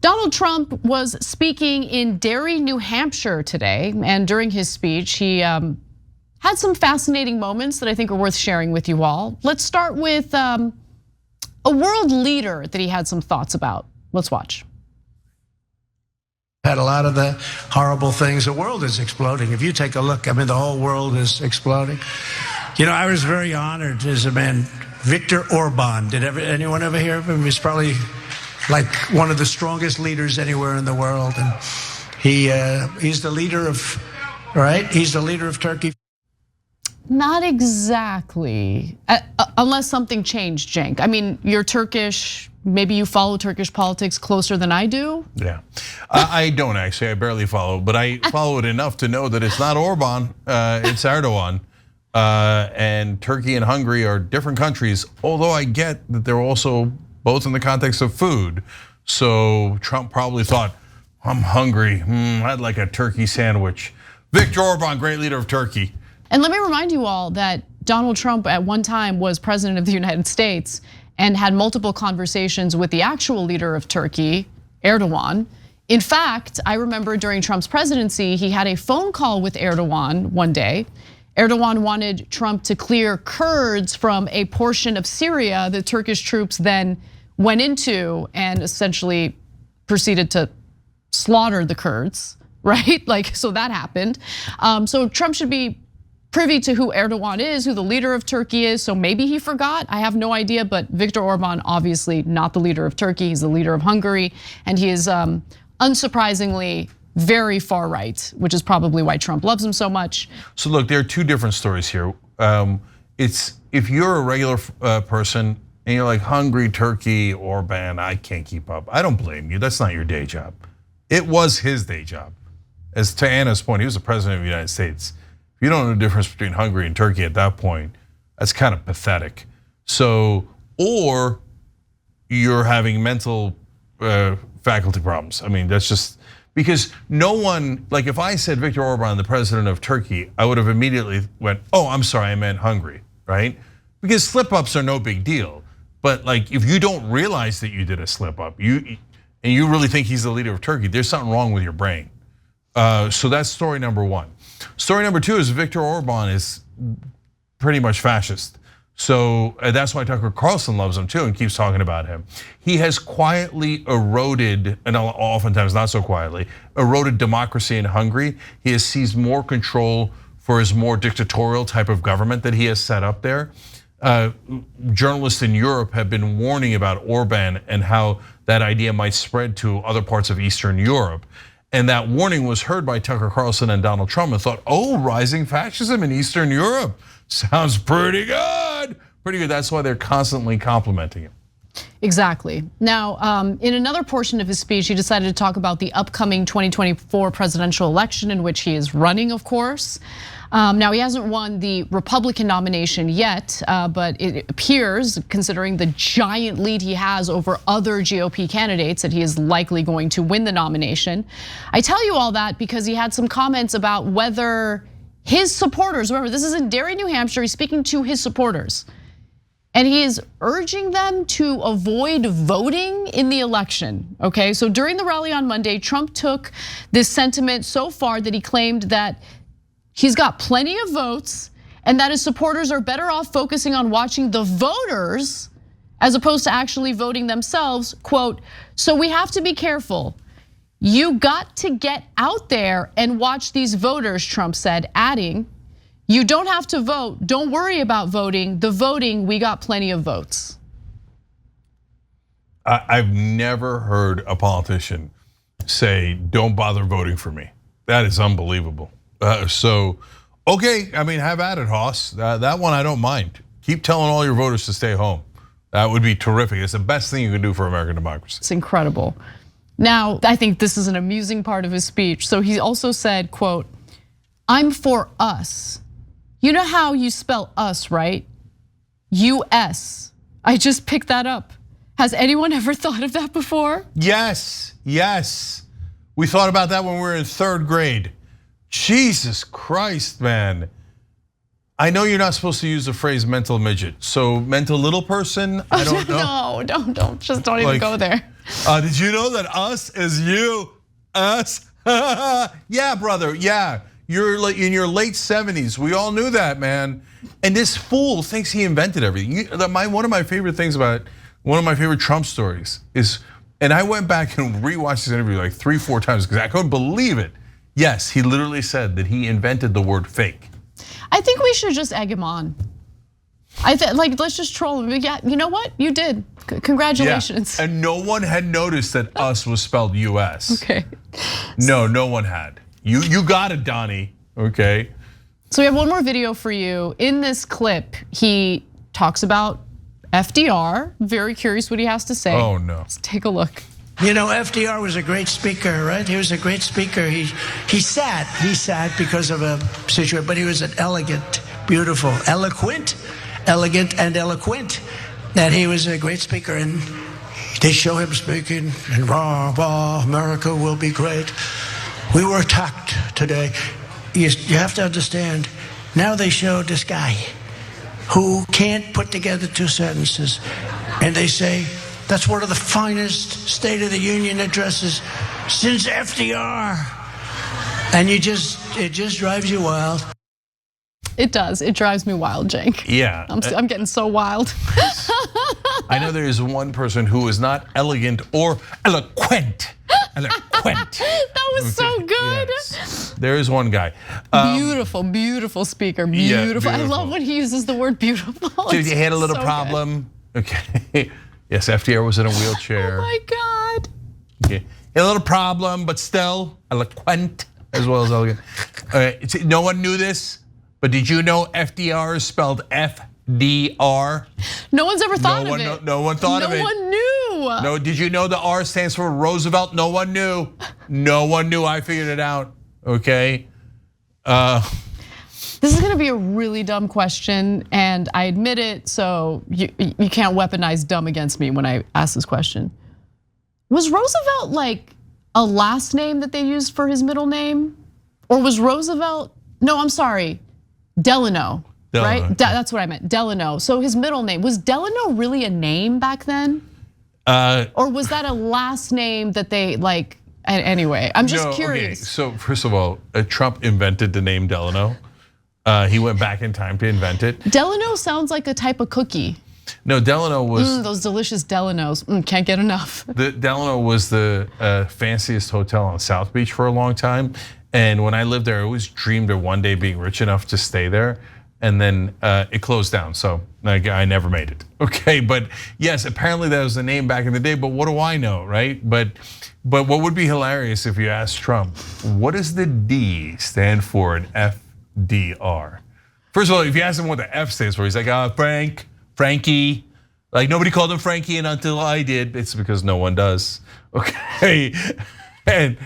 Donald Trump was speaking in Derry, New Hampshire today, and during his speech, he had some fascinating moments that I think are worth sharing with you all. Let's start with a world leader that he had some thoughts about. Let's watch. Had a lot of the horrible things. The world is exploding. If you take a look, I mean, the whole world is exploding. You know, I was very honored as a man, Viktor Orbán. Did anyone ever hear of him? He's probably like one of the strongest leaders anywhere in the world, and he's the leader of, right? He's the leader of Turkey. Not exactly, unless something changed, Cenk. I mean, you're Turkish. Maybe you follow Turkish politics closer than I do. Yeah, I don't actually. I barely follow, but I follow it enough to know that it's not Orbán, it's Erdogan. And Turkey and Hungary are different countries, although I get that they're also both in the context of food. So Trump probably thought, I'm hungry, I'd like a turkey sandwich. Viktor Orbán, great leader of Turkey. And let me remind you all that Donald Trump at one time was president of the United States and had multiple conversations with the actual leader of Turkey, Erdogan. In fact, I remember during Trump's presidency, he had a phone call with Erdogan one day. Erdogan wanted Trump to clear Kurds from a portion of Syria that Turkish troops then went into and essentially proceeded to slaughter the Kurds, right? Like, so that happened. So Trump should be privy to who Erdogan is, who the leader of Turkey is. So maybe he forgot, I have no idea, but Viktor Orbán, obviously not the leader of Turkey, he's the leader of Hungary. And he is unsurprisingly very far right, which is probably why Trump loves him so much. So look, there are two different stories here. It's if you're a regular person and you're like Hungary, Turkey, Orbán, I can't keep up. I don't blame you, that's not your day job. It was his day job. As to Anna's point, he was the president of the United States. If you don't know the difference between Hungary and Turkey at that point, that's kind of pathetic. So, or you're having mental faculty problems. I mean, that's just, because no one, like if I said Viktor Orbán, the president of Turkey, I would have immediately went, oh, I'm sorry, I meant Hungary, right? Because slip-ups are no big deal. But like if you don't realize that you did a slip-up, and you really think he's the leader of Turkey, there's something wrong with your brain. So that's story number one. Story number two is Viktor Orbán is pretty much fascist. So that's why Tucker Carlson loves him too and keeps talking about him. He has quietly eroded, and oftentimes not so quietly, eroded democracy in Hungary. He has seized more control for his more dictatorial type of government that he has set up there. Journalists in Europe have been warning about Orbán and how that idea might spread to other parts of Eastern Europe. And that warning was heard by Tucker Carlson and Donald Trump and thought, oh, rising fascism in Eastern Europe. Sounds pretty good. Pretty good. That's why they're constantly complimenting him. Exactly. Now, in another portion of his speech, he decided to talk about the upcoming 2024 presidential election in which he is running, of course. Now, he hasn't won the Republican nomination yet, but it appears, considering the giant lead he has over other GOP candidates, that he is likely going to win the nomination. I tell you all that because he had some comments about whether his supporters, remember this is in Derry, New Hampshire, he's speaking to his supporters. And he is urging them to avoid voting in the election, okay? So during the rally on Monday, Trump took this sentiment so far that he claimed that he's got plenty of votes and that his supporters are better off focusing on watching the voters as opposed to actually voting themselves, quote, so we have to be careful. You got to get out there and watch these voters, Trump said, adding, you don't have to vote, don't worry about voting. The voting, we got plenty of votes. I've never heard a politician say, don't bother voting for me. That is unbelievable. So, okay, I mean, have at it, Hoss. That one I don't mind. Keep telling all your voters to stay home. That would be terrific. It's the best thing you can do for American democracy. It's incredible. Now, I think this is an amusing part of his speech. So he also said, quote, I'm for us. You know how you spell us, right? US. I just picked that up. Has anyone ever thought of that before? Yes, yes. We thought about that when we were in third grade. Jesus Christ, man. I know you're not supposed to use the phrase mental midget. So mental little person, I don't know. No, don't even go there. Did you know that us is you, us? Yeah, brother, yeah. You're like in your late 70s. We all knew that, man. And this fool thinks he invented everything. One of my favorite things about one of my favorite Trump stories is, and I went back and rewatched this interview like 3-4 times because I couldn't believe it. Yes, he literally said that he invented the word fake. I think we should just egg him on. Let's just troll him. Yeah, you know what? You did. Congratulations. Yeah. And no one had noticed that us was spelled US. Okay. No one had. You got it, Donnie. Okay. So we have one more video for you. In this clip, he talks about FDR. Very curious what he has to say. Oh no. Let's take a look. You know, FDR was a great speaker, right? He was a great speaker. He sat because of a situation, but he was an elegant, beautiful, elegant, and eloquent. That he was a great speaker, and they show him speaking, and rah, America will be great. We were attacked today. You have to understand, now they showed this guy who can't put together 2 sentences, and they say, that's one of the finest State of the Union addresses since FDR. And it just drives you wild. It does, it drives me wild, Cenk. Yeah. I'm getting so wild. I know there is one person who is not elegant or eloquent. That was so good. Yes. There is one guy. Beautiful speaker, beautiful. I love when he uses the word beautiful. Dude, you had a little problem. Good. Okay. Yes, FDR was in a wheelchair. Oh my God. Okay. A little problem, but still eloquent as well as elegant. No one knew this, but did you know FDR is spelled FDR? No one's ever thought of it. No one thought of it. No one knew. No, did you know the R stands for Roosevelt? No one knew. No one knew. I figured it out. Okay. This is gonna be a really dumb question, and I admit it, so you can't weaponize dumb against me when I ask this question. Was Roosevelt like a last name that they used for his middle name? Or was Roosevelt, no, I'm sorry, Delano, right? That's what I meant, Delano. So his middle name, was Delano really a name back then? Or was that a last name that they like, anyway, I'm just curious. Okay. So first of all, Trump invented the name Delano. He went back in time to invent it. Delano sounds like a type of cookie. No, Delano was those delicious Delanos. Can't get enough. The Delano was the fanciest hotel on South Beach for a long time, and when I lived there, I always dreamed of one day being rich enough to stay there. And then it closed down, so I never made it. Okay, but yes, apparently that was the name back in the day. But what do I know, right? But what would be hilarious if you asked Trump, what does the D stand for in FDR? First of all, if you ask him what the F stands for, he's like, Frankie. Like nobody called him Frankie until I did. It's because no one does. Okay, and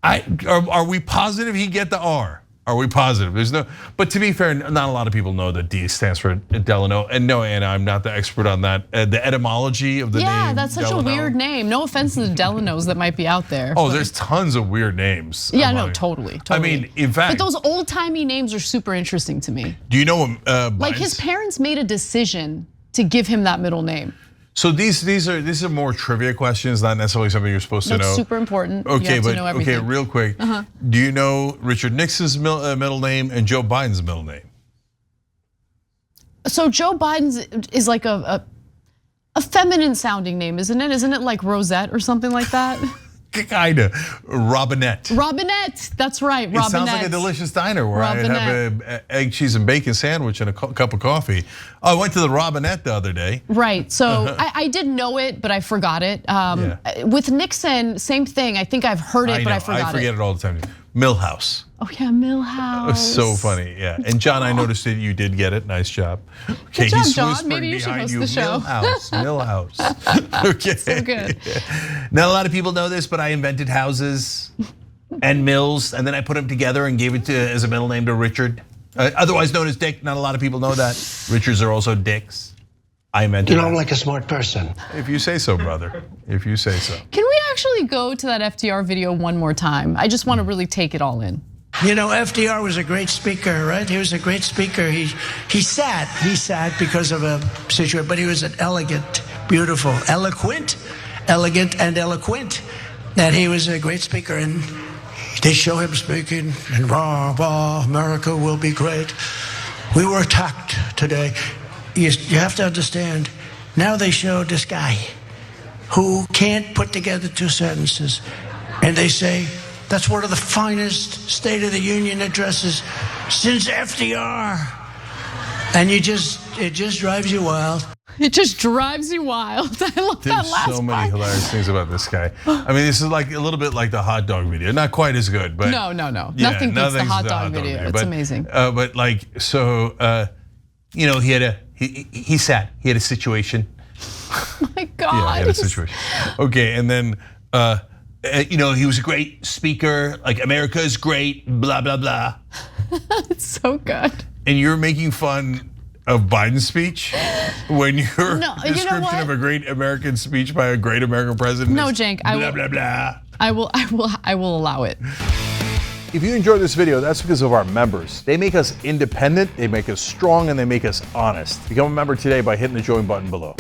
are we positive he'd get the R? Are we positive? There's no, but to be fair, not a lot of people know that D stands for Delano. And no, Anna, I'm not the expert on that. The etymology of the name. Yeah, that's such Delano. A weird name. No offense to the Delanos that might be out there. Oh, there's tons of weird names. Yeah, no, totally. I mean, in fact. But those old timey names are super interesting to me. Do you know what? Like his parents made a decision to give him that middle name. So these are more trivia questions, not necessarily something you're supposed to know. It's super important. Okay, but okay, real quick. Do you know Richard Nixon's middle name and Joe Biden's middle name? So Joe Biden's is like a feminine sounding name, isn't it? Isn't it like Rosette or something like that? Kinda, Robinette. Robinette, that's right, Robinette. It sounds like a delicious diner where I have an egg, cheese, and bacon sandwich and a cup of coffee. I went to the Robinette the other day. Right, so I did know it, but I forgot it. With Nixon, same thing. I think I've heard it, but I forgot it. I forget it all the time. Milhouse. Oh yeah, Milhouse. It was so funny, yeah. And John, I noticed that you did get it. Nice job. Okay, good job, he's John. Maybe you should host the show. Milhouse. Okay. So good. Not a lot of people know this, but I invented houses and mills, and then I put them together and gave it as a middle name to Richard, otherwise known as Dick. Not a lot of people know that. Richards are also Dicks. I invented. You know, I'm like a smart person. If you say so, brother. If you say so. Can we actually go to that FDR video one more time? I just want to really take it all in. You know, FDR was a great speaker, right? He was a great speaker. He sat because of a situation, but he was an elegant, beautiful, elegant, and eloquent. That he was a great speaker, and they show him speaking, and rah, America will be great. We were attacked today. You have to understand, now they show this guy who can't put together two sentences, and they say, that's one of the finest State of the Union addresses since FDR. And it just drives you wild. It just drives you wild. I love that last part. There's so many hilarious things about this guy. I mean, this is like a little bit like the hot dog video. Not quite as good, but no. Yeah, Nothing beats the hot dog video. It's amazing. But like, so you know, he had a situation. Oh my God. Yeah, he had a situation. Okay, and then you know, he was a great speaker. Like, America is great. Blah blah blah. It's so good. And you're making fun of Biden's speech when your description of a great American speech by a great American president. No, Cenk, blah blah blah. I will allow it. If you enjoyed this video, that's because of our members. They make us independent, they make us strong, and they make us honest. Become a member today by hitting the join button below.